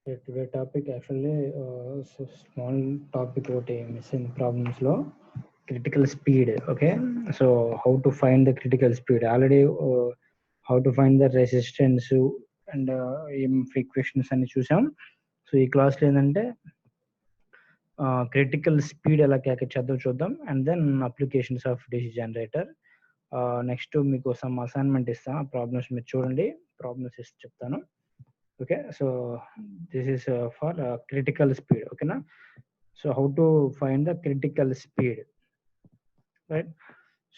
Today topic actually small topic ఒకటి missing problems లో critical speed. Okay, so how to find the critical speed already, how to find the resistance and ఏం equations అన్ని చూసాం. So ఈ class లో ఏంటంటే critical speed ఎలా క్యాకెట్ చేద్దాం చూద్దాం, and then applications of DC generator. Next మీకు సమ్ అసైన్మెంట్ ఇస్తాను, ఆ ప్రాబ్లమ్స్ మీరు చూడండి, ప్రాబ్లమ్స్ ఇస్తే చెప్తాను. Okay, so this is for critical speed. ఓకేనా, so how to find the critical speed, right?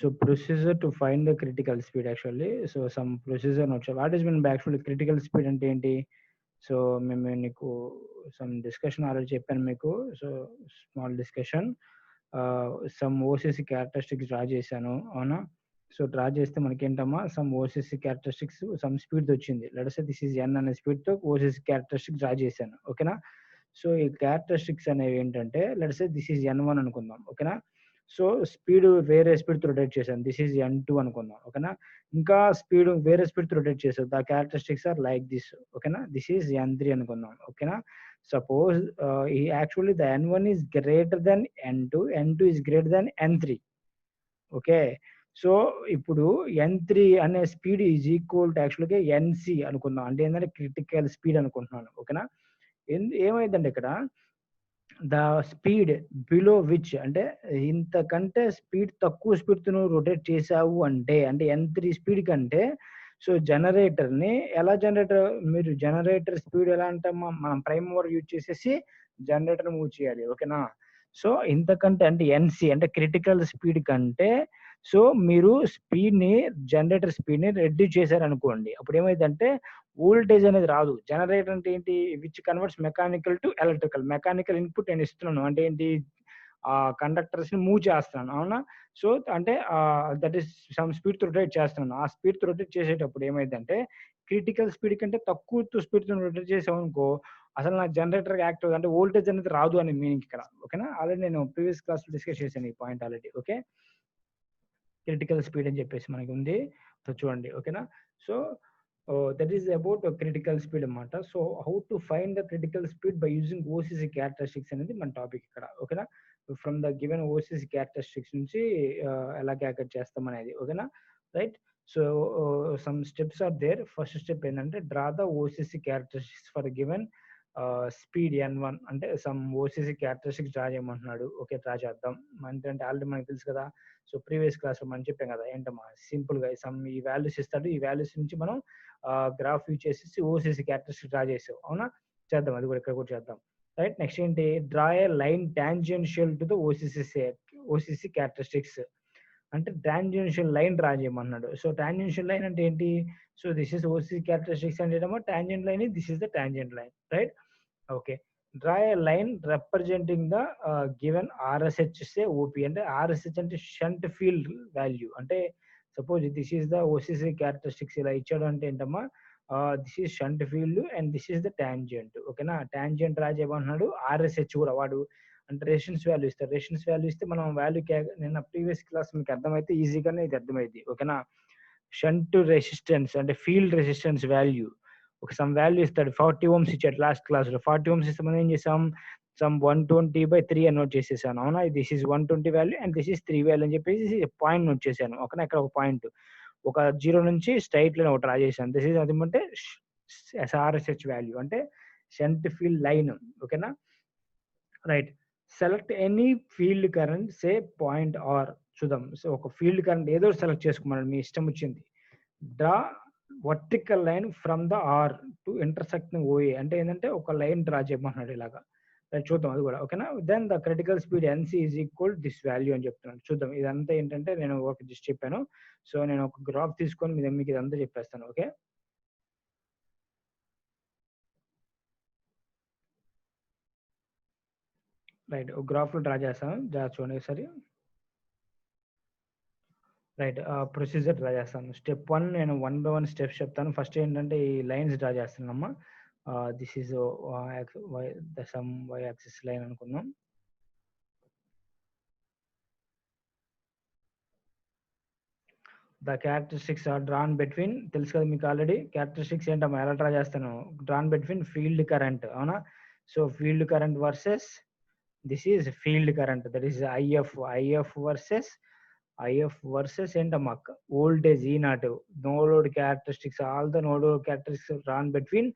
So procedure to find the critical speed actually, so some procedure వచ్చాయి. What is mean by actually critical speed అంటే ఏంటి? So మేము నీకు some discussion already చెప్పాను మీకు. So small discussion, some OCC characteristics draw చేశాను, అవునా? So draw చేస్తే మనకేంటమ్మా, some OCC characteristics some speed వచ్చింది. Let's say this is N అనే స్పీడ్ తో ఓసిసి క్యారెక్టరిస్టిక్స్ డ్రా చేశాను. ఓకేనా, సో ఈ క్యారెక్టరిస్టిక్స్ అనేవి ఏంటంటే, let's say this is N1 అనుకుందాం. ఓకేనా, సో స్పీడ్ వేరే స్పీడ్ తో రొటేట్ చేశాను, దిస్ ఈజ్ N2 అనుకుందాం. ఓకేనా, ఇంకా స్పీడ్ వేరే స్పీడ్ తో రొటేట్ చేశాను, the characteristics are like this. ఓకేనా, దిస్ ఈజ్ N3 అనుకుందాం. ఓకేనా, suppose actually the N1 is greater than N2, N2 is greater than N3. Okay, so ఇప్పుడు N3 అనే స్పీడ్ ఈజ్ ఈక్వల్ టు యాక్చువల్గా NC అనుకుందాం. అంటే ఏంటంటే క్రిటికల్ స్పీడ్ అనుకుంటున్నాను. ఓకేనా, ఏమైందంటే ఇక్కడ ద స్పీడ్ బిలో విచ్, అంటే ఇంతకంటే స్పీడ్ తక్కువ స్పీడ్ తో నువ్వు రొటేట్ చేసావు అంటే N3 స్పీడ్ కంటే, సో జనరేటర్ ని ఎలా జనరేటర్, మీరు జనరేటర్ స్పీడ్ ఎలా అంటే మనం ప్రైమ్ మూవర్ యూజ్ చేసేసి జనరేటర్ మూవ్ చేయాలి. ఓకేనా, సో ఇంతకంటే అంటే NC అంటే క్రిటికల్ స్పీడ్ కంటే, సో మీరు స్పీడ్ ని జనరేటర్ స్పీడ్ ని రెడ్యూస్ చేశారు అనుకోండి, అప్పుడు ఏమైందంటే వోల్టేజ్ అనేది రాదు. జనరేటర్ అంటే ఏంటి, which converts mechanical to electrical. Mechanical input నేను ఇస్తున్నాను, అంటే ఏంటి, ఆ కండక్టర్స్ ని మూవ్ చేస్తున్నాను, అవునా? సో అంటే దట్ ఈస్ సమ్ స్పీడ్ తో రొటేట్ చేస్తున్నాను. ఆ స్పీడ్ తో రొటేట్ చేసేటప్పుడు ఏమైందంటే, క్రిటికల్ స్పీడ్ కంటే తక్కువ స్పీడ్ తో రొటేట్ చేసాం అనుకో, అసలు నా జనరేటర్ యాక్టివ్ అంటే వోల్టేజ్ అనేది రాదు అని మీనింగ్ ఇక్కడ. ఓకేనా, ఆల్రెడీ నేను ప్రీవియస్ క్లాస్ లో డిస్కస్ చేశాను ఈ point already. Okay, critical speed అని చెప్పేసి మనకి ఉంది, సో చూడండి. ఓకేనా, so that is about critical speed అన్నమాట. So how to find the critical speed by using OCC characteristics అనేది మన టాపిక్ ఇక్కడ. ఓకేనా, from the given OCC characteristics నుంచి ఎలా క్యాల్కులేట్ చేస్తాం అనేది. ఓకేనా, right? So some steps are there. First step ఏంటంటే, draw the OCC characteristics for given speed N1, అంటే సమ్ ఓసిసి క్యారెక్టరిస్టిక్స్ డ్రా చేయమంటున్నాడు. ఓకే, డ్రా చేద్దాం. అంటే ఆల్రెడీ మనకి తెలుసు కదా, సో ప్రీవియస్ క్లాస్ లో మనం చెప్పాం కదా, ఏంటమ్మా సింపుల్ గా సమ్ ఈ వాల్యూస్ ఇస్తాడు, ఈ వాల్యూస్ నుంచి మనం గ్రాఫ్ యూజ్ చేసేసి ఓసిసి క్యారెక్టరిస్టిక్ డ్రా చేసాం, అవునా? చేద్దాం, అది కూడా ఇక్కడ కూడా చేద్దాం. రైట్, నెక్స్ట్ ఏంటి, draw a line tangential to the OCC characteristics, అంటే టాంజెన్షియల్ లైన్ డ్రా చేయమన్నాడు. సో టాంజెన్షియల్ లైన్ అంటే ఏంటి, so this is OCC characteristics అంటే ఏమో tangent line, this is the tangent line, right? Okay, draw a line representing the given RSH say OP, అంటే RSH అంటే shunt field value. అంటే suppose this is the OCC characteristics ఇలా ఇచ్చాడు అంటే ఏంటమ్మా, this is shunt field and this is the tangent. ఓకేనా, tangent draw చేయమన్నాడు. RSH కూడా వాడు అంటే రెసిస్టెన్స్ వాల్యూ ఇస్తారు. రెసిస్టెన్స్ వాల్యూ ఇస్తే మనం వాల్యూ నిన్న ప్రీవియస్ క్లాస్ మీకు అర్థమైతే ఈజీగానే ఇది అర్థమైంది. ఓకేనా, షంట్ రెసిస్టెన్స్ అంటే ఫీల్డ్ రెసిస్టెన్స్ వాల్యూ ఒక సమ్ వాల్యూ ఇస్తాడు. 40 ohms ఇచ్చాడు లాస్ట్ క్లాస్ లో. 40 ohms ఇస్తే మనం ఏం చేసాం, సమ్ 120/3 అని నోట్ చేసేసాను, అవునా? This is 120 value and this is 3 value అని చెప్పేసి పాయింట్ నోట్ చేశాను. ఓకేనా, ఇక్కడ ఒక పాయింట్, ఒక 0 నుంచి స్ట్రైట్ లైన్ ఒకటి డ్రా చేశాను. దిస్ ఈస్ అదేమంటే SRSH వాల్యూ, అంటే షంట్ ఫీల్డ్ లైన్. ఓకేనా, right. Select any field current say point R. చూద్దాం, సో ఒక ఫీల్డ్ కరెంట్ ఏదో సెలెక్ట్ చేసుకోమన్నాడు, మీ ఇష్టం వచ్చింది. Draw vertical line from the R to intersect OA, అంటే ఏంటంటే ఒక లైన్ డ్రా చేయమన్నాడు ఇలాగా. చూద్దాం అది కూడా. ఓకేనా, then the critical speed NC is equal this value అని చెప్తున్నాను. చూద్దాం, ఇదంతా ఏంటంటే నేను ఒక జస్ట్ చెప్పాను. సో నేను ఒక గ్రాఫ్ తీసుకొని మీకు ఇదంతా చెప్పేస్తాను. ఓకే, రైట్, ఒక గ్రాఫ్ లో డ్రా చేస్తాను, చూడండి ఒకసారి. రైట్, ప్రొసీజర్ డ్రా చేస్తాను. స్టెప్ 1 నేను 1 by 1 స్టెప్స్ చెప్తాను. ఫస్ట్ ఏంటంటే ఈ లైన్స్ డ్రా చేస్తున్నామా, this is some Y axis line అనుకుందాం. The characteristics are drawn between, తెలుసు కదా మీకు ఆల్రెడీ. క్యారెక్టరిస్టిక్స్ ఏంటమ్మా, ఎలా డ్రా చేస్తాను, డ్రాన్ బిట్వీన్ ఫీల్డ్ కరెంట్, అవునా. So field current versus this is field current, that is IF versus ఏంటమ్మా voltage E naught. No load characteristics, all the no load characteristics drawn between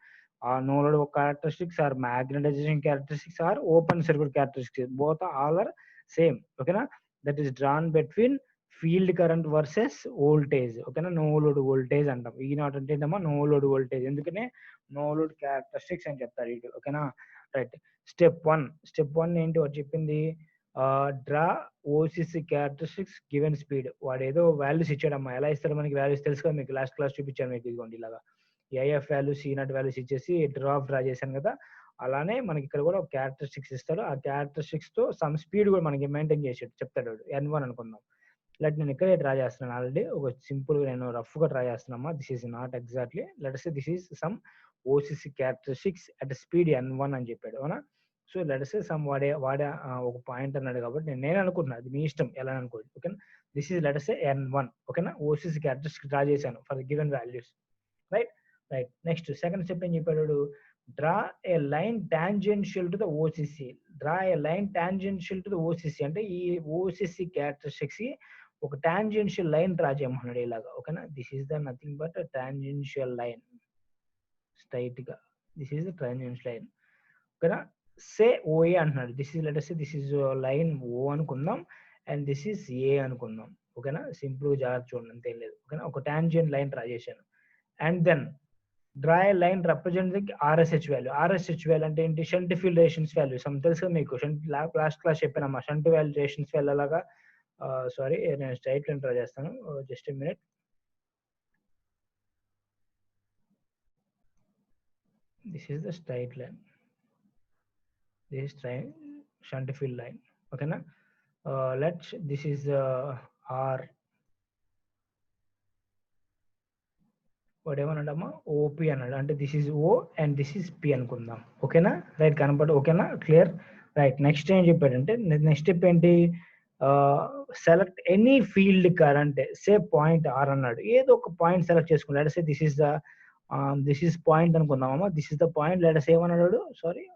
no load characteristics or magnetization characteristics or open circuit characteristics, both all are same. Okay na, that is drawn between field current versus voltage. Okay na, no load voltage అంటాం. ఈ naught అంటే ఏంటమ్మా no load voltage, ఎందుకనే no load characteristics అని చెప్తారు ఇది. ఓకేనా, right. Step one ఏంటి వాడు చెప్పింది, draw OCC characteristics given speed. వాడు ఏదో వాల్యూస్ ఇచ్చాడమ్మా, ఎలా ఇస్తాడు మనకి వాల్యూస్ తెలుసు కదా మీకు, లాస్ట్ క్లాస్ చూపించాను మీకు, ఇదిగోండి ఇలాగా ఏఎఫ్ వాల్యూస్ ఈనాట్ వాల్యూస్ ఇచ్చేసి డ్రా చేశాను కదా, అలానే మనకి ఇక్కడ కూడా ఒక క్యారెక్టరిస్టిక్స్ ఇస్తాడు. ఆ క్యారెక్టరిస్టిక్స్ తో సమ్ స్పీడ్ కూడా మనకి మెయింటైన్ చేసి చెప్తాడు. N1 అనుకుందాం. లెట్ నేను ఇక్కడే డ్రా చేస్తున్నాను ఆల్రెడీ, ఒక సింపుల్ గా నేను రఫ్ గా డ్రా చేస్తున్నామా. This is not exactly, let say this is some OCC characteristics at speed N1 అని చెప్పాడు, అవునా. సో లెట్ సే సమ్ వాడే ఒక పాయింట్ అన్నాడు కాబట్టి నేను అనుకుంటున్నా, అది మీ ఇష్టం ఎలా అనుకోండి. ఓకేనా, this is let say N1. ఓకేనా, ఓసిసి క్యారెక్టరిస్టిక్స్ డ్రా చేశాను for given values, right. Next second step ఏం చెప్పాడు, draw a line tangential to the OCC. అంటే ఈ ఓసిసి క్యారెక్టరిస్టిక్స్ కి ఒక టాంజెన్షియల్ లైన్ డ్రా చేయమన్నాడు ఇలాగా. ఓకేనా, this is the nothing but tangential line, straight గా this is the tangential line. ఓకేనా, సే ఓఏ అంటున్నాడు. This is let say this is line O అనుకుందాం, అండ్ దిస్ ఈస్ ఏ అనుకుందాం. ఓకేనా, సింపుల్ గా జాగ్రత్త చూడండి, అంతేం లేదు. ఓకేనా, ఒక టాంజెంట్ లైన్ డ్రా చేశాను. And then draw a line representing RSH value. RSH value అంటే ఏంటి, shunt field resistance value. Some తెలుసు మీకు, లాస్ట్ క్లాస్ చెప్పానమ్మా, షంట్ వాల్యూ రెసిస్టెన్స్ వాల్యూ అలాగా. సారీ, నేను స్ట్రైట్ లైన్ డ్రా చేస్తాను, just a minute. This is the straight line, this is shunt field line. ఓకేనా, let's this is R, వాడు ఏమన్నాడమ్మా OP అన్నాడు, అంటే this is O and this is P అనుకుందాం. ఓకేనా, రైట్, కనపడు. ఓకేనా, క్లియర్, రైట్. నెక్స్ట్ ఏం చెప్పాడంటే, నెక్స్ట్ స్టెప్ ఏంటి, select any field current, say point R అన్నాడు. ఏదో ఒక పాయింట్ సెలెక్ట్ చేసుకున్నాడు. సే దిస్ ఈస్ పాయింట్ అనుకుందామమ్మా, this is the point. Let us ఏమన్నాడు, sorry,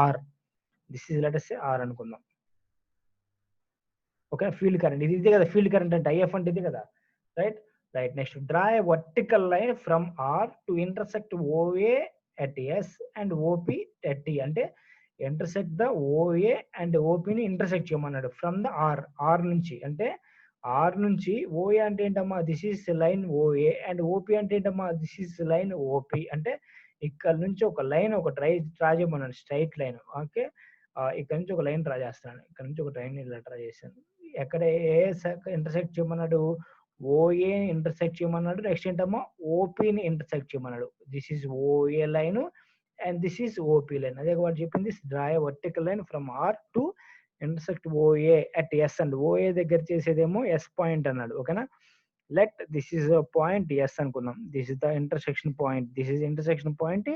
R. This is let us R అనుకుందాం. ఓకే, ఫీల్డ్ కరెంట్ ఇదే కదా, ఫీల్డ్ కరెంట్ అంటే ఐఎఫ్ అంటే ఇది కదా, right. Next, draw a vertical line from R to intersect OA at S and OP at T. అంటే intersect the OA and OP ని intersect చేయమన్నాడు ఫ్రమ్ ద R నుంచి. అంటే R నుంచి OA అంటే ఏంటమ్మా, this is line OA, and OP అంటే ఏంటమ్మా, దిస్ ఈస్ లైన్ OP. అంటే ఇక్కడ నుంచి ఒక లైన్ డ్రా చేయమన్నాడు, స్ట్రైట్ లైన్. ఓకే, ఇక్కడ నుంచి ఒక లైన్ డ్రా చేస్తున్నాను, ఇక్కడ నుంచి ఒక లైన్ ఇలా డ్రా చేశాను. ఎక్కడ ఏ ఇంటర్సెక్ట్ చేయమన్నాడు, ఓఏ ఇంటర్సెక్ట్ చేయమన్నాడు. నెక్స్ట్ ఏంటమ్మా, ఓపీని ఇంటర్సెక్ట్ చేయమన్నాడు. This is O A line and this is O P line. అదే వాడు చెప్పింది, draw a vertical line from R to intersect O A at S. And O A దగ్గర చేసేదేమో ఎస్ పాయింట్ అన్నాడు. ఓకేనా, let this is point S అనుకుందాం. This is the intersection point, this is intersection point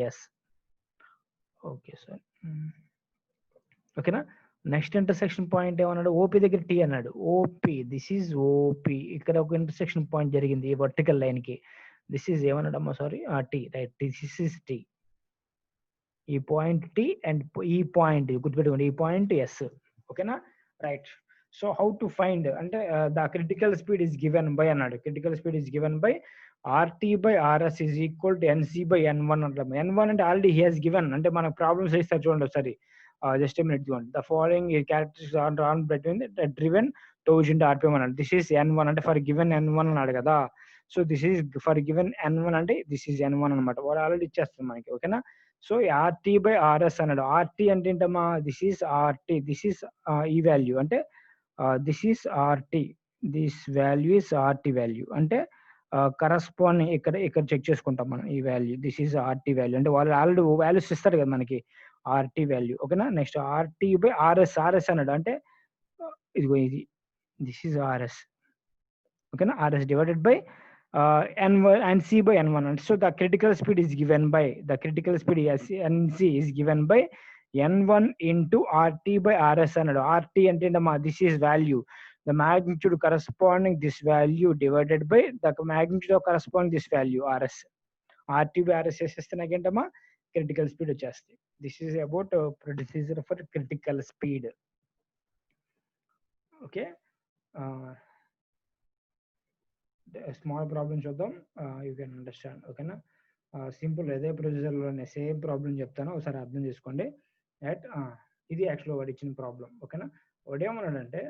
S. Okay sir, ఓకేనా. Next intersection point ఏమన్నాడు, OP దగ్గర T అన్నాడు. O P, this is O P. ఇక్కడ ఒక ఇంటర్సెక్షన్ పాయింట్ జరిగింది ఈ వర్టికల్ లైన్ కి. దిస్ ఈజ్ ఏమన్నాడు అమ్మా, sorry, T, right. This is T, ఈ పాయింట్ టీ, అండ్ ఈ పాయింట్ గుర్తుపెట్టుకోండి, ఈ పాయింట్ ఎస్. ఓకేనా, right. So how to find అంటే, the critical speed is given by అన్నాడు. Critical speed is given by RT/RS is equal to NC/N1 అంటాం. N1 అంటే already he has given, అంటే మనకు ప్రాబ్లమ్స్ ఇస్తారు చూడండి ఒకసారి. Just a minute, the following characteristics are drawn between the driven torque into RPM అన్నాడు. This is N1 అంటే for given N1 అన్నాడు కదా. So this is for given N1 అంటే దిస్ ఈస్ N1 అనమాట. వాడు ఆల్రెడీ ఇచ్చేస్తుంది మనకి. ఓకేనా, సో RT/RS అన్నాడు. RT అంటే ఏంటమ్మా, this is RT, this is ఈ వాల్యూ అంటే this is RT, this value is RT value. అంటే కరస్పాండింగ్ ఇక్కడ చెక్ చేసుకుంటాం మనం ఈ value. This is RT value అంటే వాళ్ళు ఆల్రెడీ వాల్యూస్ ఇస్తారు కదా మనకి, RT వాల్యూ. ఓకేనా, నెక్స్ట్ RT/RS. RS అన్నాడు అంటే ఇదిగో ఇది, దిస్ ఈజ్ RS. ఓకేనా, RS డివైడెడ్ బై NC/N1 అంటే, so the critical speed is given by, the critical speed NC is given by N1 into RT/RS అన్నాడు. RT అంటే ఏంటమ్మా, this is value. the magnitude corresponding this value divided by the magnitude of corresponding this value RS. RT by RS చేసేస్తే నాకేంటమ్మా critical speed వచ్చేస్తుంది. This is about procedure for critical speed. Okay, small problem చూద్దాం, you can understand. ఓకేనా, simple అదే ప్రొసీజర్లోనే same problem చెప్తాను, ఒకసారి అర్థం చేసుకోండి. Right, ఇది యాక్చువల్గా వాడు ఇచ్చిన ప్రాబ్లం. ఓకేనా, వాడు ఏమన్నాడంటే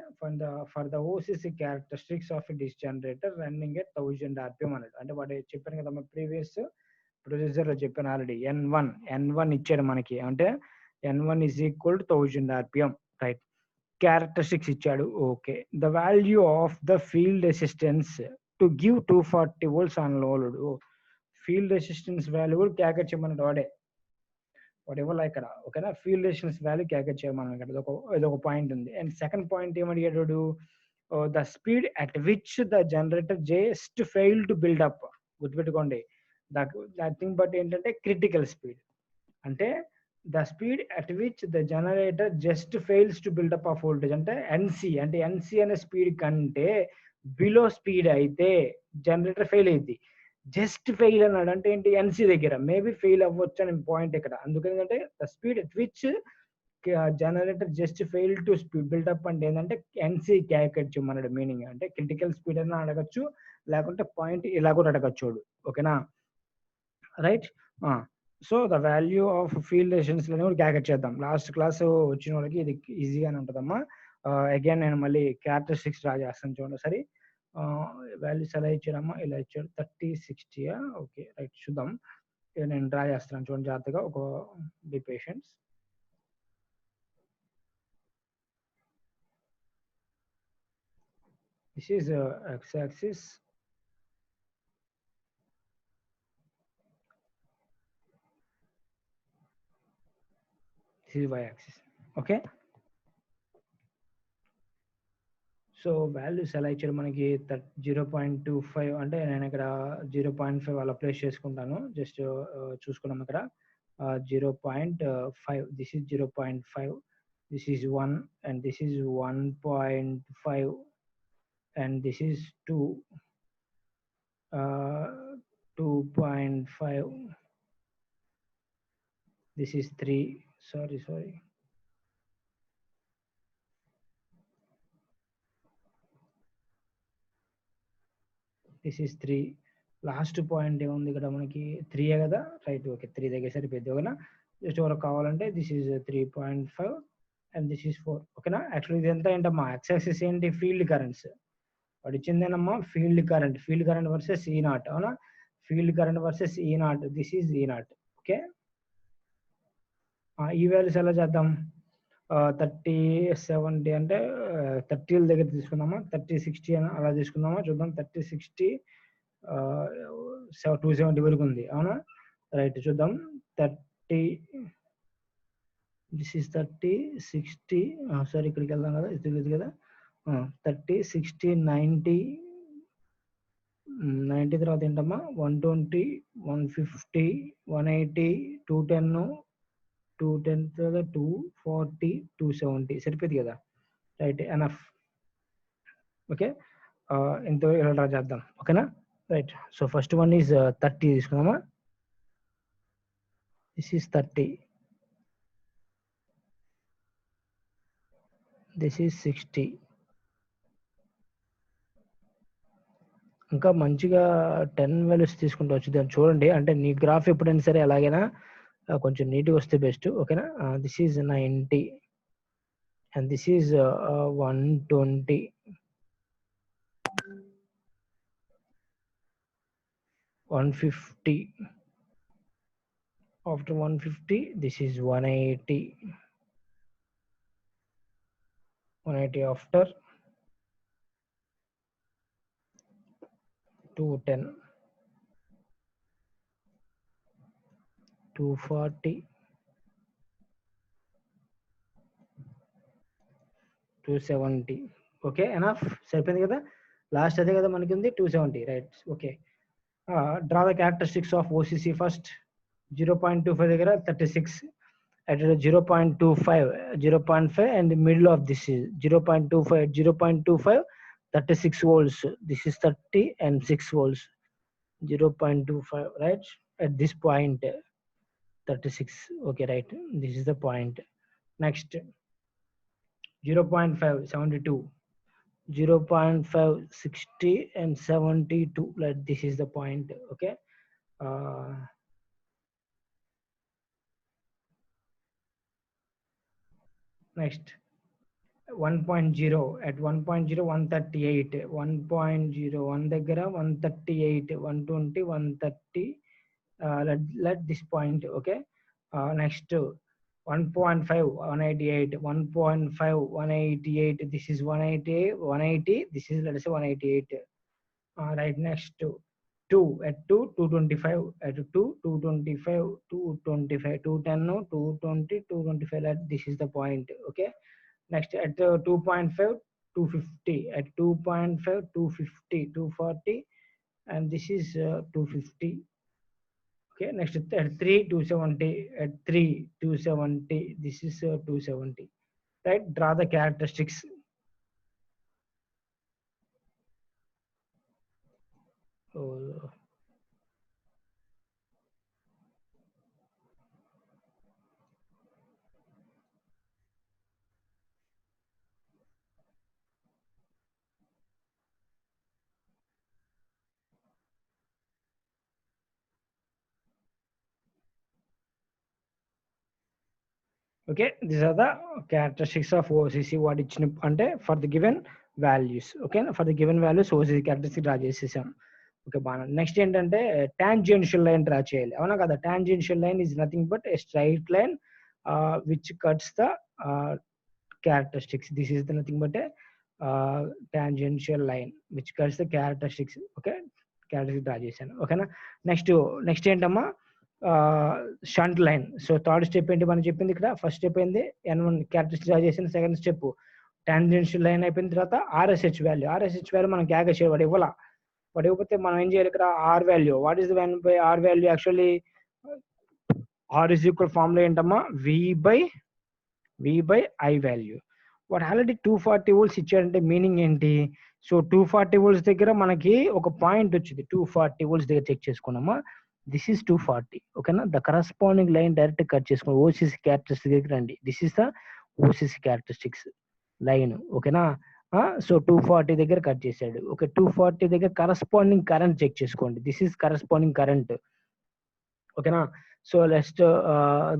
for the OCC characteristics of this generator running at 1000 RPM అన్నాడు. అంటే వాడు చెప్పాను కదా ప్రీవియస్ ప్రొసీజర్లో చెప్పాను ఆల్రెడీ. N1 ఇచ్చాడు మనకి, అంటే N1 is equal to 1000 RPM. Right, characteristics ఇచ్చాడు. Okay, the value of the field resistance to give 240 volts on load. Field resistance value కూడా క్యాల్కులేట్ చేయమన్నాడు వాడే, వాడేవో ఇక్కడ. ఓకేనా, ఫీల్డ్ రెసిస్టెన్స్ వాల్యూ క్యాల్కులేట్ చేయమన్నాడు ఇక్కడ. ఇదొక పాయింట్ ఉంది. అండ్ సెకండ్ పాయింట్ ఏమడిగాడు, the speed at which the generator just fail to build up. గుర్తుపెట్టుకోండి, నథింగ్ బట్ ఏంటంటే క్రిటికల్ స్పీడ్. అంటే the speed at which the generator just fails to build up of voltage, అంటే N C. అంటే N C అనే speed కంటే below speed అయితే generator fail అయింది. Just fail అన్నాడు అంటే ఏంటి, ఎన్సి దగ్గర మేబీ ఫెయిల్ అవ్వచ్చు అని పాయింట్ ఇక్కడ. అందుకని the speed at which generator just fail to buildup అంటే ఏంటంటే ఎన్సి క్యాల్కులేట్ చేయమన్నాడు మీనింగ్. అంటే క్రిటికల్ స్పీడ్ అని అడగచ్చు, లేకుంటే పాయింట్ ఇలా కూడా అడగచ్చు. ఓకేనా, right. So the value of field resistance కూడా క్యాల్కులేట్ చేద్దాం. లాస్ట్ క్లాస్ వచ్చిన వాళ్ళకి ఇది ఈజీగానే ఉంటుందమ్మా. అగైన్ నేను మళ్ళీ క్యారెక్టరిస్టిక్స్ డ్రా చేస్తాను చూడండి సరే. వాల్యూస్ ఎలా ఇచ్చాడమ్మా, ఇలా ఇచ్చాడు 30, 60. ఓకే, రైట్, చూద్దాం. నేను డ్రా చేస్తాను చూడండి జాగ్రత్తగా, ఒక బి పేషెంట్స్. This is X axis, this is Y axis. Okay, so values ఎలా ఇచ్చాడు మనకి 0.25. అంటే నేను ఇక్కడ 0.5 అలా ప్లేస్ చేసుకుంటాను, జస్ట్ చూసుకున్నాం ఇక్కడ 0.5. This is 0.5, this is 1, and this is 1.5, and this is 2, 2.5, this is 3. Sorry, this is 3. Last point ఏముంది ఇక్కడ మనకి, 3 కదా. రైట్, ఓకే, 3 దగ్గర సరిపోద్ది. ఓకేనా, జస్ట్ ఎవరికి కావాలంటే this is 3.5 and this is 4. ఓకేనా, యాక్చువల్లీ ఇది ఎంత ఏంటమ్మా, ఎక్స్ యాక్సిస్ ఏంటి, ఫీల్డ్ కరెంట్స్. వాడు ఇచ్చిందేనమ్మా ఫీల్డ్ కరెంట్ వర్సెస్ E0. అవునా, field current versus E0, this is E0. Okay, ఈ వాల్యూస్ ఎలా చేద్దాం, 30, 70 అంటే 30 దగ్గర తీసుకుందామా, 30, 60 అని అలా తీసుకుందామా, చూద్దాం. 30, 60, 270 వరకు ఉంది. అవునా, రైట్, చూద్దాం. 30, దిస్ ఈస్ 30, 60. సారీ, ఇక్కడికి వెళ్దాం కదా, ఇది కదా. 30, 60, 90, 90 తర్వాత ఏంటమ్మా, 120, 150, 180, 210, 210 తర్వాత 240, 270 సరిపోయింది కదా. Right, enough. ఓకే, ఇంత ఇలా డ్రా చేద్దాం. ఓకేనా, right. So first one is 30 తీసుకుందామా. This is 30, this is 60. ఇంకా మంచిగా 10 వాల్యూస్ తీసుకుంటూ వచ్చి చూడండి. అంటే నీ గ్రాఫ్ ఎప్పుడైనా సరే ఎలాగైనా కొంచెం నీట్గా వస్తే బెస్ట్. ఓకేనా, this is 90, and this is 120, 150. After 150, this is 180, 180 after 210, 240, 270. Okay, enough, సరిపోయింది కదా. లాస్ట్ అదే కదా మనకి ఉంది, 270. Right, okay. Draw the characteristics of OCC first. 0.25 దగ్గర 36, at 0.25, 0.5, and the middle of this is 0.25, 0.25, 36 volts. This is 30 and 6 volts, 0.25, right? At this point, 36. Okay, right. This is the point. Next, 0.5, 72, 0.5, 60, and 72. Like this is the point. Okay. Next, 1.0 at 1.0, 138, 1.0, 1 దగ్గర 138, 120, 130. Let this point. Okay. Next, 1.5, 188, 1.5, 188. This is 188, 180. This is, let us say, 188. Right. Next, 2 at 2, 225, at 2, 225, 225, 210, 220, 225. This is the point. Okay. Next, at 2.5, 250, at 2.5, 250, 240, and this is 250. Okay. Next, at 3, 270, at 3, 270. This is 270. Right. Draw the characteristics. Oh. Okay, these are the characteristics of OCC. What ఇచ్చిన అంటే for the given values. Okay, for the given values OCC characteristic draw చేసేసాం. Okay, బాగా. Next ఏంటంటే tangential line draw చేయాలి, అవునా కదా? Tangential line is nothing but a straight line which cuts the characteristics. This is the nothing but a tangential line which cuts the characteristics. Okay, characteristic draw చేశాను. ఓకేనా? Next ఏంటమ్మా, shunt line. So third step ఏంటి మనం చెప్పింది ఇక్కడ? First step ఏంది? N1 characteristic draw చేసిన. Second step tangential line అయిపోయిన తర్వాత RSH వాల్యూ. RSH వాల్యూ మనం క్యాల్కులేట్ చేయాలి. వాడు ఇవ్వకపోతే మనం ఏం చేయాలి? ఇక్కడ R value. What is the value by R value? Actually R is equal formula ఏంటమ్మా? V by I value. వాడు ఆల్రెడీ 240 వోల్ట్స్ ఇచ్చాడంటే మీనింగ్ ఏంటి? సో 240 వోల్ట్స్ దగ్గర మనకి ఒక పాయింట్ వచ్చింది. 240 వోల్ట్స్ దగ్గర చెక్ చేసుకున్నామా? This is 240. ఓకేనా? The corresponding line direct cut చేసుకున్నాం. ఓసిసి క్యారెక్టరిస్టిక్ దగ్గర రండి. This is the OCC characteristics line. ఓకేనా? సో 240 దగ్గర కట్ చేశాడు. ఓకే, 240 దగ్గర కరస్పాండింగ్ కరెంట్ చెక్ చేసుకోండి. This is corresponding current. ఓకేనా? So lest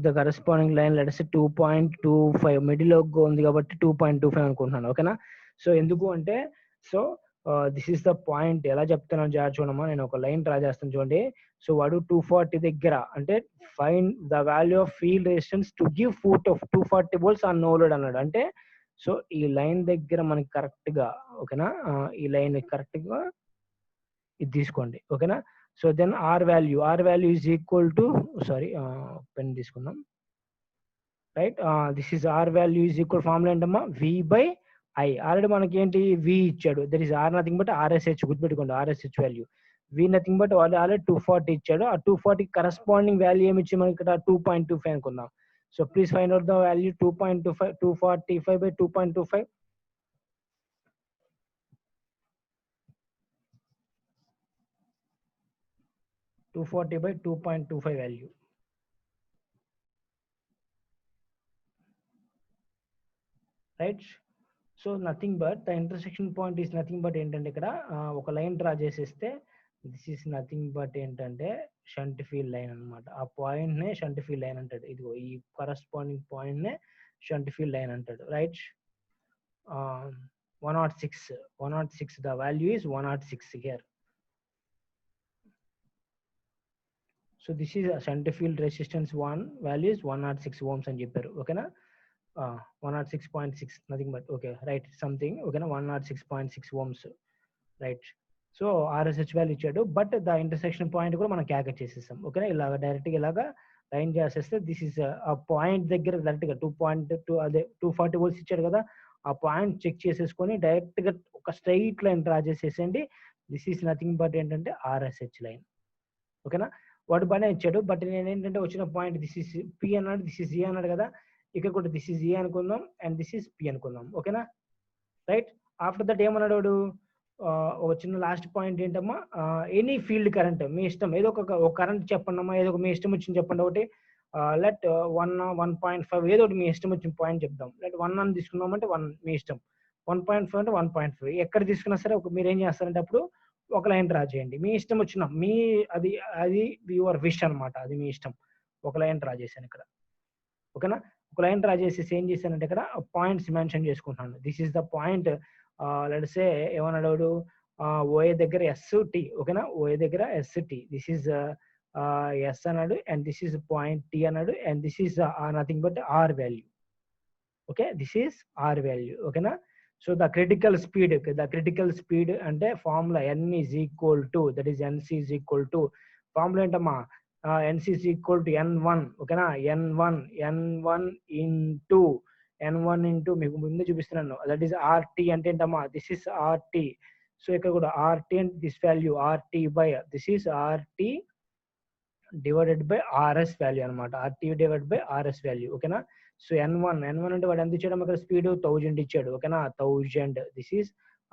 the corresponding line let's 2.25 middle లో ఉంది కాబట్టి 2.25 అనుకుంటున్నాను. ఓకేనా? సో ఎందుకు అంటే, so this is the point. ఎలా చెప్తానో జాగ్రత్త చూడమ్మా. నేను ఒక లైన్ డ్రా చేస్తాను చూడండి. సో వాడు 240 దగ్గర అంటే find the value of field resistance to give ఫుట్ of 240 volts on no load అన్నాడు. అంటే సో ఈ లైన్ దగ్గర మనకి కరెక్ట్ గా, ఓకేనా, ఈ లైన్ కరెక్ట్ గా ఇది తీసుకోండి. ఓకేనా? So then R value is equal to, sorry pen తీసుకుందాం. Right, this is R value is equal formula ఏంటమ్మా? V by I. ఆల్రెడీ మనకి ఏంటి? వి ఇచ్చాడు. That is R nothing but RSH. గుర్తుపెట్టుకోండి, RSH value. V nothing but already 240 ఇచ్చాడు. ఆ 240 corresponding value ఏమి ఇచ్చి మనకి ఇక్కడ 2.25 అనుకుందాం. So please find out the value. 2.25, 245 by 2.25. 240 by 2.25 value. Right? So nothing but the intersection point is nothing but ఏంటంటే ఇక్కడ ఒక లైన్ డ్రా చేసేస్తే దిస్ ఈస్ నథింగ్ బట్ ఏంటంటే షంట్ ఫీల్డ్ లైన్ అనమాట. ఆ పాయింట్ నే షంట్ ఫీల్డ్ లైన్ అంటాడు. ఇదిగో ఈ కరస్పాండింగ్ పాయింట్ నే షంట్ ఫీల్డ్ లైన్ అంటాడు. Right? 106. The value is 106 here. So this is a shunt field resistance 1 value is 106 ohms అని చెప్పారు. ఓకేనా? 106.6 nothing but, okay, right, something. ఓకేనా? 106.6 ohms. Right. So RSH value ఇచ్చాడు, బట్ ద ఇంటర్సెక్షన్ పాయింట్ కూడా మనం calculate చేసేస్తాం. ఓకేనా? ఇలాగ డైరెక్ట్ గా ఇలాగా లైన్ చేసేస్తే దిస్ ఇస్ ఆ పాయింట్ దగ్గర డైరెక్ట్ గా 2.2 అదే 240 వోల్ట్స్ ఇచ్చాడు కదా, ఆ పాయింట్ చెక్ చేసేసుకొని డైరెక్ట్ గా ఒక స్ట్రైట్ లైన్ డ్రా చేసేసండి. దిస్ ఈస్ నథింగ్ బట్ ఏంటంటే RSH లైన్. ఓకేనా? వాడు బాగానే ఇచ్చాడు. బట్ నేను ఏంటంటే వచ్చిన పాయింట్ దిస్ ఇస్ పి అన్నాడు, దిస్ ఇస్ ఏ అన్నాడు కదా, ఇక్కడ కూడా దిస్ ఇస్ ఏ అనుకుందాం అండ్ దిస్ ఇస్ పి అనుకుందాం. ఓకేనా, రైట్. ఆఫ్టర్ దట్ ఏమన్నాడు వాడు, ఒక చిన్న లాస్ట్ పాయింట్ ఏంటమ్మా, ఎనీ ఫీల్డ్ కరెంట్ మీ ఇష్టం, ఏదో ఒక కరెంట్ చెప్పండి అమ్మా, ఏదో ఒక మీ ఇష్టం వచ్చింది చెప్పండి. ఒకటి లెట్ 1.5 ఏదో ఒకటి మీ ఇష్టం వచ్చిన పాయింట్ చెప్దాం. లెట్ 1 అని తీసుకుందామంటే 1 మీ ఇష్టం, 1.5 అంటే 1.5 ఎక్కడ తీసుకున్నా సరే మీరు ఏం చేస్తారంటే అప్పుడు ఒక లైన్ డ్రా చేయండి, మీ ఇష్టం వచ్చిన మీ అది అది యువర్ విష్ అనమాట, అది మీ ఇష్టం. ఒక లైన్ డ్రా చేశాను ఇక్కడ. ఓకేనా, ఒక లైన్ డ్రా చేసేసి ఏం చేశానంటే ఇక్కడ పాయింట్స్ మెన్షన్ చేసుకుంటున్నాను. This is the point, let's say ఏమన్నాడు, ఓఏ దగ్గర ఎస్.టి. ఓకేనా, ఓఏ దగ్గర ఎస్.టి. దిస్ ఈస్ ఎస్ అన్నాడు and this is point T అన్నాడు and this is nothing but R value. Okay, this is R value. ఓకేనా, so the critical speed అంటే formula n is equal to, that is nc is equal to, formula ఏంటమ్మా, nc is equal to n1. ఓకేనా, n1 into మీకు ముందు చూపిస్తున్నాను, that is rt అంటే ఏంటమ్మా, this is rt. So ఇక్కడ కూడా rt అంటే this value rt by this is rt divided by rs value అనమాట, rt divided by rs value. ఓకేనా, సో n1 అంటే వాడు ఎంత ఇచ్చాడు ఇక్కడ స్పీడ్ 1000 ఇచ్చాడు. ఓకేనా, 1000, this is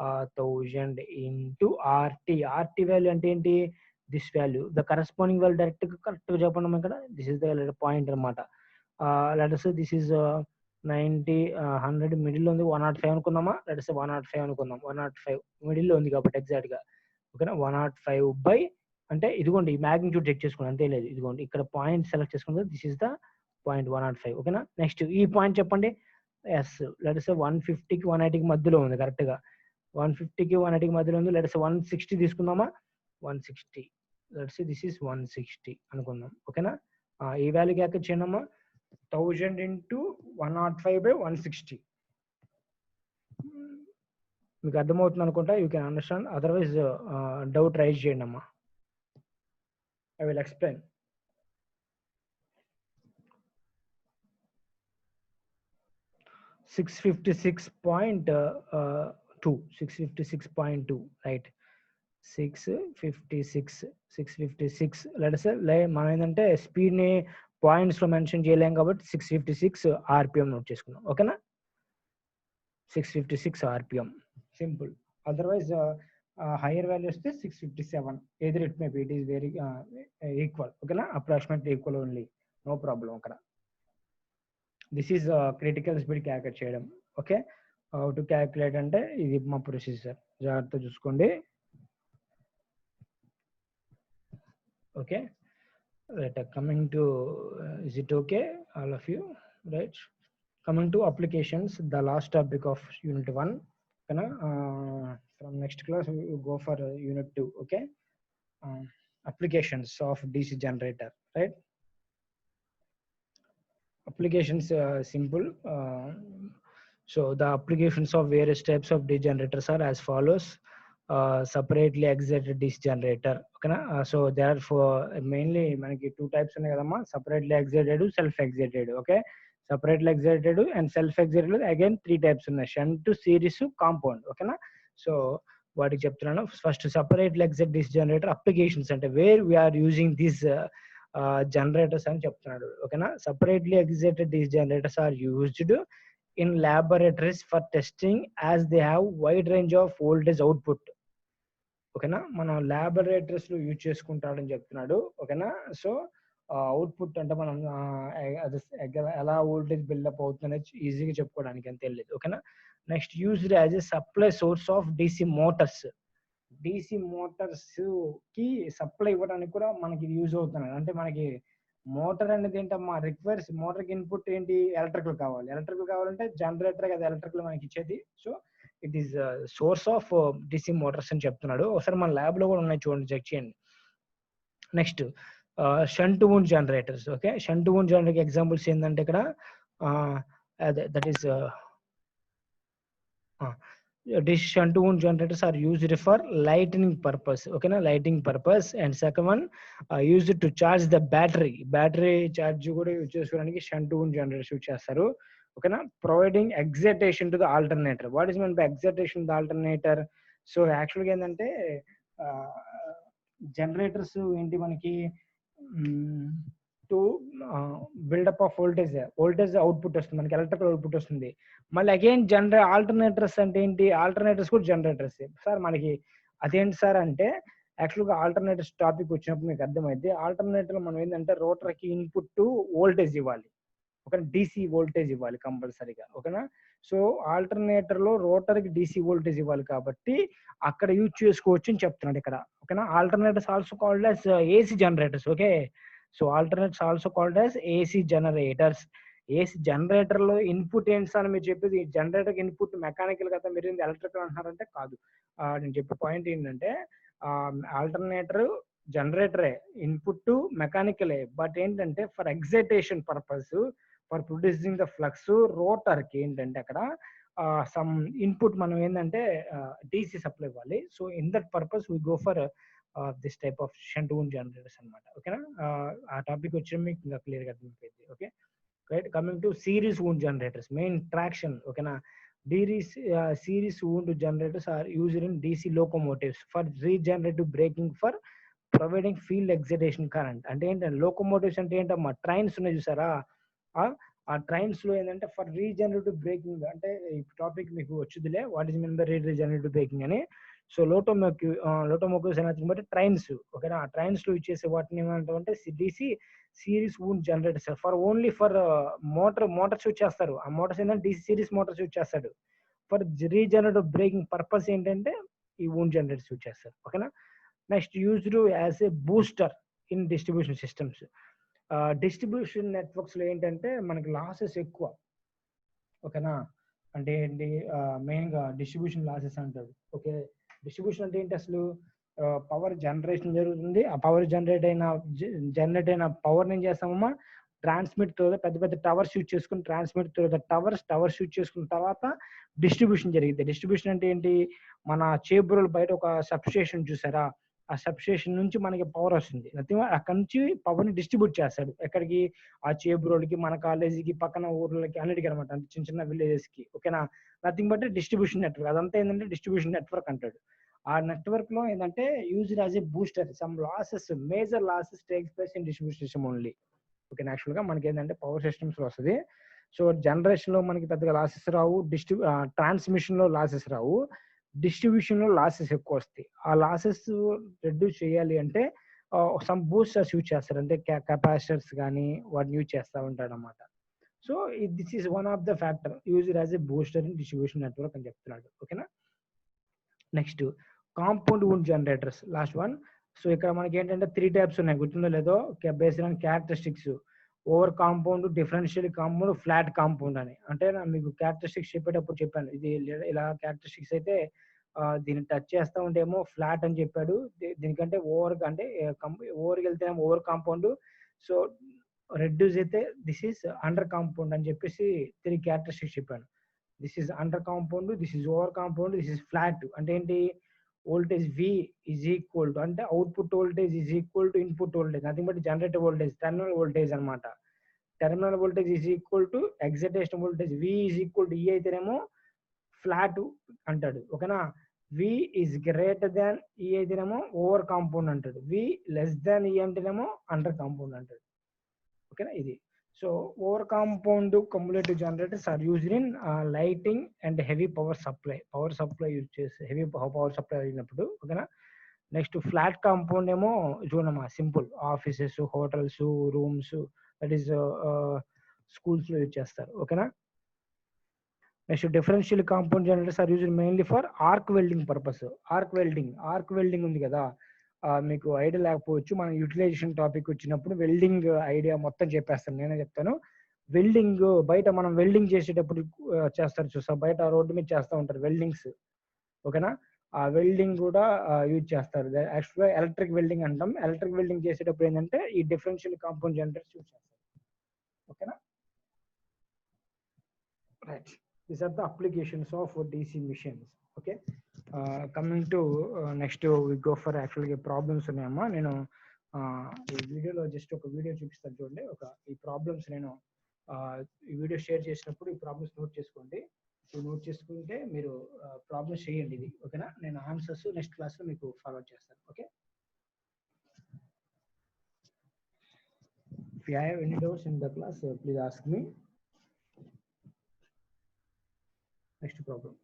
1000 into rt value అంటే ఏంటి, this value, the corresponding value correct గా చెప్పండి ఇక్కడ, దిస్ ఇస్ ద పాయింట్ అనమాట. Let's say this is 90 100 middle ఉంది, 105 అనుకుందామా, లెట్స్ సే 105 అనుకుందాం, 105 మిడిల్ లో ఉంది కాబట్టి ఎగ్జాక్ట్ గా. ఓకేనా, 105 బై అంటే ఇదిగోండి ఈ మ్యాగ్నిట్యూడ్ చెక్ చేసుకోండి, అంతే లేదు, ఇదిగోండి ఇక్కడ పాయింట్ సెలెక్ట్ చేసుకుంటే దిస్ ఇస్ ద పాయింట్ 105. ఓకేనా, నెక్స్ట్ ఈ పాయింట్ చెప్పండి, ఎస్ లెట్స్ సే 150కి 180కి మధ్యలో ఉంది కరెక్ట్ గా, 150కి 180కి మధ్యలో ఉంది. లెట్స్ 160 తీసుకుందామా, 160, లెట్స్ సే దిస్ ఇస్ 160 అనుకుందాం. ఓకేనా, ఈ వాల్యూ క్యాల్కులేట్ చేయండి అమ్మా, 1000 ఇంటూ 105 బై 160. మీకు అర్థమవుతుంది అనుకుంటా, you can understand, otherwise doubt raise చేయండి అమ్మా, I will explain. Six 656.2, right? 656. Let us say మనం ఏంటంటే స్పీడ్ ని పాయింట్స్ లో మెన్షన్ చేయలేం కాబట్టి 656 RPM నోట్ చేసుకున్నాం. ఓకేనా, 656 RPM simple. Otherwise higher value వస్తే 657, either it may be, it is very equal. ఓకేనా, approximately equal only, no problem అక్కడ. This is critical speed calculate చేయడం. ఓకే, హౌ టు క్యాల్కులేట్ అంటే ఇది మా ప్రొసీజర్, జాగ్రత్త చూసుకోండి. Okay, right, coming to is it okay all of you, right? Coming to applications, the last topic of unit 1. Okay, from next class we will go for unit 2. Okay, applications of DC generator, right? Applications simple. So the applications of various types of DC generators are as follows. Separately excited DC generator. Okay, so therefore mainly manaki two types ఉన్నాయి కదమ్మా, separately excited, self excited. Okay, separately excited and self excited again 3 types ఉన్నాయి, shunt, series, compound. ఓకేనా, so వాటికి చెప్తున్నాను. First separately excited DC generator applications అంటే where we are using these generators అని చెప్తున్నాడు. ఓకేనా, separately excited DC generators are used in laboratories for testing as they have wide range of voltage output. ఓకేనా, మనం laboratories లో use చేసుకుంటాడని చెప్తున్నాడు. ఓకేనా, so output అంటే మనం అది ఎలా వోల్టేజ్ బిల్డప్ అవుతుందనే ఈజీగా చెప్పుకోవడానికి అంతే లేదు. ఓకేనా, next used as a supply source of DC Motors. DC Motors కి సప్లై ఇవ్వడానికి కూడా మనకి యూజ్ అవుతున్నాయి. అంటే మనకి మోటార్ అనేది ఏంటమ్మా, రిక్వైర్స్ మోటార్ కి ఇన్పుట్ ఏంటి, ఎలక్ట్రికల్ కావాలి. ఎలక్ట్రికల్ కావాలంటే జనరేటర్ కదా ఎలక్ట్రికల్ మనకి ఇచ్చేది. So it is source of DC Motors అని చెప్తున్నాడు. ఒకసారి మన ల్యాబ్ లో కూడా ఉన్నాయి, చూడండి, చెక్ చేయండి. Next shunt wound generators. Okay, shunt wound generator examples ఏంటంటే ఇక్కడ that is these shunt wound generators are used for lighting purpose. Okay na, lighting purpose. And second one used to charge the battery charge kuda use chesukodaniki shunt wound generators use chestaru. Okay na, providing excitation to the alternator. What is meant by excitation to the alternator? So actually endante generators enti manaki to buildup of voltage output వస్తుంది, మనకి electrical output వస్తుంది. మళ్ళీ again alternators అంటే ఏంటి, alternators కూడా generators. Sir మనకి అదేంటి sir అంటే, యాక్చువల్గా ఆల్టర్నేటర్స్ టాపిక్ వచ్చినప్పుడు మీకు అర్థమైంది. ఆల్టర్నేటర్ మనం ఏంటంటే రోటర్కి ఇన్పుట్ వోల్టేజ్ ఇవ్వాలి, ఒక డీసీ వోల్టేజ్ ఇవ్వాలి కంపల్సరీగా, ఓకేనా. సో ఆల్టర్నేటర్ లో రోటర్ కి డీసీ వోల్టేజ్ ఇవ్వాలి కాబట్టి అక్కడ యూజ్ చేసుకోవచ్చు అని చెప్తున్నాడు ఇక్కడ, ఓకేనా. Alternators also called as AC generators, okay. So alternators also called as AC generators. AC generator లో ఇన్పుట్ ఏంటి సార్ మీరు చెప్పేది, జనరేటర్ ఇన్పుట్ మెకానికల్ కదా, మీరు ఎలక్ట్రికల్ అంటున్నారంటే కాదు. నేను చెప్పే పాయింట్ ఏంటంటే ఆల్టర్నేటర్ జనరేటరే, ఇన్పుట్ మెకానికలే, బట్ ఏంటంటే for excitation purpose, for producing the flux, rotor కి ఏంటంటే అక్కడ సమ్ ఇన్పుట్ మనం ఏంటంటే డీసీ సప్లై ఇవ్వాలి. So in that purpose we go for this type of shunt wound generators అనమాట, ఓకేనా. ఆ టాపిక్ వచ్చి మీకు ఇంకా క్లియర్ గా అర్థమైపోయింది, okay. Right, coming to series wound generators, main traction, ఓకేనా. Series wound generators are used in DC locomotives for regenerative braking for providing field excitation current. అంటే ఏంటంటే లోకోమోటివ్స్ అంటే ఏంటమ్మా, ట్రైన్స్ ఉన్నాయి చూసారా, ఆ ట్రైన్స్ లో ఏంటంటే ఫర్ రీజనరేటివ్ బ్రేకింగ్, అంటే ఈ టాపిక్ మీకు వచ్చిందిలే, what is mean by regenerative braking అని. సో లోటోమోటివ్స్ అనేది బట్టి ట్రైన్స్, ఓకేనా. ఆ ట్రైన్స్ లో ఇచ్చేసే వాటిని ఏమంటామంటే DC series wound generators, for only for Motors use చేస్తారు. ఆ మోటార్స్ ఏంటంటే డిసి సిరీస్ మోటార్స్ యూజ్ చేస్తాడు. ఫర్ రీజనరేటివ్ బ్రేకింగ్ పర్పస్ ఏంటంటే ఈ వూండ్ జనరేటర్స్ యూజ్ చేస్తారు, ఓకేనా. Next used as a booster in distribution systems. Distribution networks లో ఏంటంటే మనకి లాసెస్ ఎక్కువ, ఓకేనా. అంటే ఏంటి, మెయిన్ గా డిస్ట్రిబ్యూషన్ లాసెస్ అంటారు, ఓకే. డిస్ట్రిబ్యూషన్ అంటే ఏంటి అసలు, పవర్ జనరేషన్ జరుగుతుంది, ఆ పవర్ జనరేట్ అయిన పవర్ ఏం చేస్తామమ్మా, ట్రాన్స్మిట్ పెద్ద పెద్ద టవర్స్ యూజ్ చేసుకుని ట్రాన్స్మిట్ టవర్స్ యూజ్ చేసుకున్న తర్వాత డిస్ట్రిబ్యూషన్ జరిగింది. డిస్ట్రిబ్యూషన్ అంటే ఏంటి, మన చేబ్రోల్ బయట ఒక సబ్స్టేషన్ చూసారా, ఆ సబ్స్టేషన్ నుంచి మనకి పవర్ వస్తుంది, అక్కడ నుంచి పవర్ ని డిస్ట్రిబ్యూట్ చేస్తాడు ఎక్కడికి, ఆ చేబ్రోల్కి, మన కాలేజీకి, పక్కన ఊర్లకి, అన్నిటికీ అనమాట, చిన్న చిన్న విలేజెస్ కి, ఓకేనా. నథింగ్ బట్ డిస్ట్రిబ్యూషన్ నెట్వర్క్, అదంతా ఏంటంటే డిస్ట్రిబ్యూషన్ నెట్వర్క్ అంటాడు. ఆ నెట్వర్క్ లో ఏంటంటే used as a booster, some losses, major losses takes place in distribution system only, okay. Actual గా మనకి ఏంటంటే పవర్ సిస్టమ్స్ లో వస్తుంది. సో జనరేషన్ లో మనకి పెద్దగా లాసెస్ రావు, ట్రాన్స్మిషన్ లో లాసెస్ రావు, డిస్ట్రిబ్యూషన్ లో లాసెస్ ఎక్కువ వస్తాయి. ఆ లాసెస్ రెడ్యూస్ చేయాలి అంటే సమ్ బూస్టర్స్ యూజ్ చేస్తారు, అంటే కెపాసిటర్స్ కానీ వాటిని యూజ్ చేస్తూ ఉంటాడు అనమాట. So this is one of the factor used as a booster in distribution network అని చెప్తున్నాడు, ఓకేనా. Next compound wound generators, last one. So ఇక్కడ మనకి ఏంటంటే 3 టైప్స్ ఉన్నాయి, గుర్తుందో లేదో, based on characteristics, over compound, differential compound, flat compound అని. అంటే మీకు క్యారెక్టరిస్టిక్స్ చెప్పేటప్పుడు చెప్పాను, ఇది ఇలా క్యారెక్టరిస్టిక్స్ అయితే దీన్ని టచ్ చేస్తూ ఉంటేమో ఫ్లాట్ అని చెప్పాడు, దీనికంటే ఓవర్ అంటే ఓవర్కి వెళ్తేనేమో ఓవర్ కాంపౌండ్, సో రెడ్యూస్ అయితే దిస్ ఈస్ అండర్ కాంపౌండ్ అని చెప్పేసి 3 క్యారెక్టరిస్టిక్స్ చెప్పాను. This is under compound, this is over compound, this is flat. అంటే ఏంటి, voltage V is equal to, అంటే output voltage is equal to input voltage, nothing but generator voltage, terminal voltage అనమాట. Terminal voltage is equal to excitation voltage, V is equal to E అయితేనేమో flat అంటాడు, ఓకేనా. V is greater than E అయితేనేమో over compound అంటాడు, V less than E అంటేనేమో under compound అంటాడు, ఓకేనా. ఇది so over compound cumulative generators are used in lighting and heavy power supply use చేసి హెవీ పవర్ సప్లై అయినప్పుడు, ఓకేనా. నెక్స్ట్ ఫ్లాట్ కాంపౌండ్ ఏమో చూడమ్మా simple, offices, hotels, rooms, that is schools లో యూజ్ చేస్తారు, ఓకేనా. Next differential compound generators are used mainly for arc welding purpose. Arc welding ఉంది కదా, మీకు ఐడియా లేకపోవచ్చు, మన యూటిలైజేషన్ టాపిక్ వచ్చినప్పుడు వెల్డింగ్ ఐడియా మొత్తం చెప్పేస్తాను, నేనే చెప్తాను. వెల్డింగ్ బయట మనం వెల్డింగ్ చేసేటప్పుడు చేస్తారు చూసా, బయట రోడ్డు మీద చేస్తూ ఉంటారు వెల్డింగ్స్, ఓకేనా. ఆ వెల్డింగ్ కూడా యూజ్ చేస్తారు, యాక్చువల్గా ఎలక్ట్రిక్ వెల్డింగ్ అంటాం. ఎలక్ట్రిక్ వెల్డింగ్ చేసేటప్పుడు ఏంటంటే ఈ డిఫరెన్షియల్ కాంపౌండ్ జనరేటర్స్ యూజ్ చేస్తారు, ఓకేనా. Right, these are the applications of DC machines, okay. Coming to next we go for, యాక్చువల్గా ప్రాబ్లమ్స్ ఉన్నాయమ్మా. నేను ఈ వీడియోలో జస్ట్ ఒక వీడియో చూపిస్తాను చూడండి, ఈ ప్రాబ్లమ్స్ నేను ఈ వీడియో షేర్ చేసినప్పుడు ఈ ప్రాబ్లమ్స్ నోట్ చేసుకోండి. నోట్ చేసుకుంటే మీరు ప్రాబ్లమ్స్ చేయండి ఇది, ఓకేనా. నేను ఆన్సర్స్ నెక్స్ట్ క్లాస్లో మీకు ఫార్వర్డ్ చేస్తాను, okay. If you have any doubts in the class, please ask me. Next problem.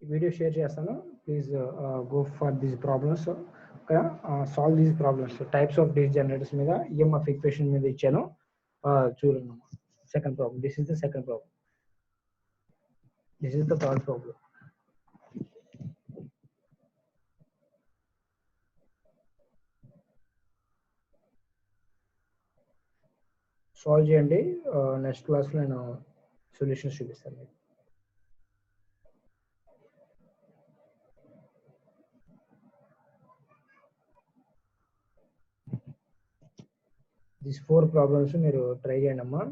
Video share చేస్తాను. Please go for these problems. Okay, solve these problems. So, types of DC generators మీద EMF equation మీద ఇచ్చాను. చూడండి. Second problem. This is the second problem. This is the third problem. Solve చేయండి. Next class లో నేను solutions చూపిస్తాను. These 4 problems మీరు try చేయండి అమ్మా.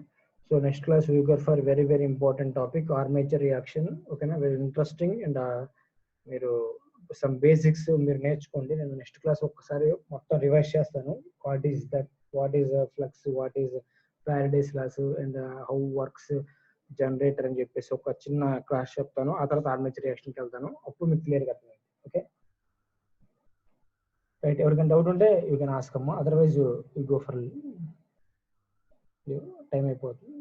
So next class we go for very important topic armature reaction. ఓకేనా, వెరీ ఇంట్రెస్టింగ్. అండ్ మీరు some basics మీరు నేర్చుకోండి. నేను నెక్స్ట్ క్లాస్ ఒక్కసారి మొత్తం రివైజ్ చేస్తాను. What is that, what is flux, what is Faraday's loss and how works generator అని చెప్పేసి ఒక చిన్న క్లాస్ చెప్తాను. ఆ తర్వాత ఆర్మేచర్ రియాక్షన్కి వెళ్తాను. అప్పుడు మీకు క్లియర్గా అర్థమైంది. Okay right. ఎవరికైనా డౌట్ ఉంటే యూ కెన్ ఆస్క్ అమ్మా, otherwise you go for time అయిపోతుంది.